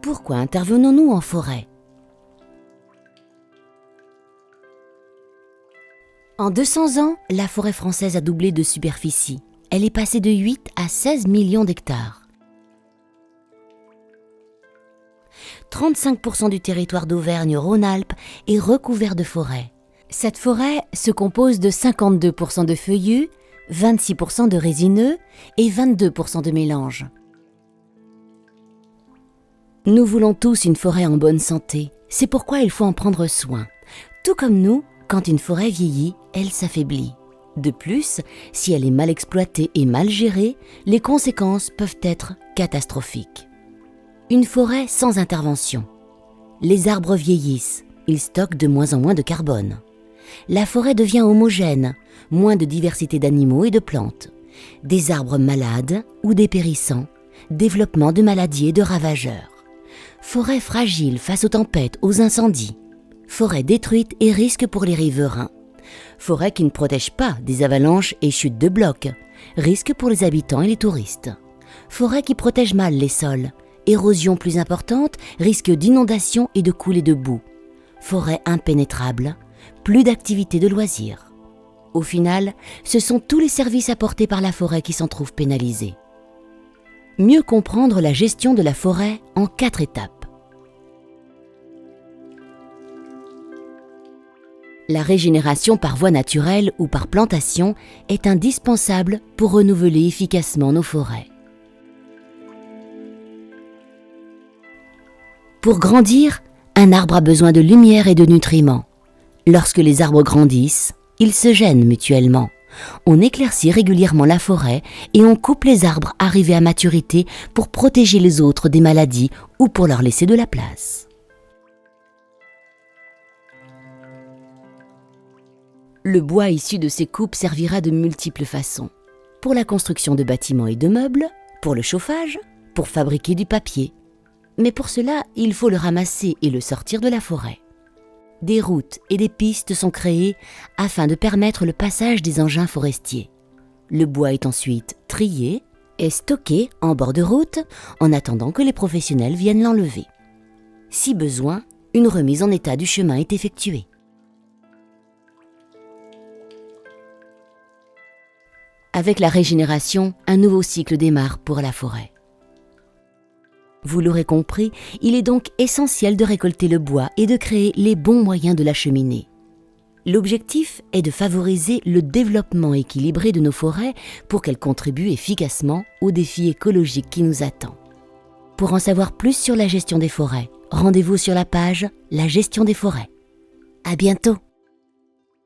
Pourquoi intervenons-nous en forêt? En 200 ans, la forêt française a doublé de superficie. Elle est passée de 8 à 16 millions d'hectares. 35% du territoire d'Auvergne-Rhône-Alpes est recouvert de forêt. Cette forêt se compose de 52% de feuillus, 26% de résineux et 22% de mélanges. Nous voulons tous une forêt en bonne santé, c'est pourquoi il faut en prendre soin. Tout comme nous, quand une forêt vieillit, elle s'affaiblit. De plus, si elle est mal exploitée et mal gérée, les conséquences peuvent être catastrophiques. Une forêt sans intervention. Les arbres vieillissent, ils stockent de moins en moins de carbone. La forêt devient homogène, moins de diversité d'animaux et de plantes. Des arbres malades ou dépérissants, développement de maladies et de ravageurs. Forêt fragile face aux tempêtes, aux incendies. Forêt détruite et risque pour les riverains. Forêt qui ne protège pas des avalanches et chutes de blocs. Risque pour les habitants et les touristes. Forêt qui protège mal les sols. Érosion plus importante, risque d'inondation et de coulées de boue. Forêt impénétrable, plus d'activités de loisirs. Au final, ce sont tous les services apportés par la forêt qui s'en trouvent pénalisés. Mieux comprendre la gestion de la forêt en 4 étapes. La régénération par voie naturelle ou par plantation est indispensable pour renouveler efficacement nos forêts. Pour grandir, un arbre a besoin de lumière et de nutriments. Lorsque les arbres grandissent, ils se gênent mutuellement. On éclaircit régulièrement la forêt et on coupe les arbres arrivés à maturité pour protéger les autres des maladies ou pour leur laisser de la place. Le bois issu de ces coupes servira de multiples façons. Pour la construction de bâtiments et de meubles, pour le chauffage, pour fabriquer du papier. Mais pour cela, il faut le ramasser et le sortir de la forêt. Des routes et des pistes sont créées afin de permettre le passage des engins forestiers. Le bois est ensuite trié et stocké en bord de route en attendant que les professionnels viennent l'enlever. Si besoin, une remise en état du chemin est effectuée. Avec la régénération, un nouveau cycle démarre pour la forêt. Vous l'aurez compris, il est donc essentiel de récolter le bois et de créer les bons moyens de l'acheminer. L'objectif est de favoriser le développement équilibré de nos forêts pour qu'elles contribuent efficacement aux défis écologiques qui nous attendent. Pour en savoir plus sur la gestion des forêts, rendez-vous sur la page La gestion des forêts. À bientôt!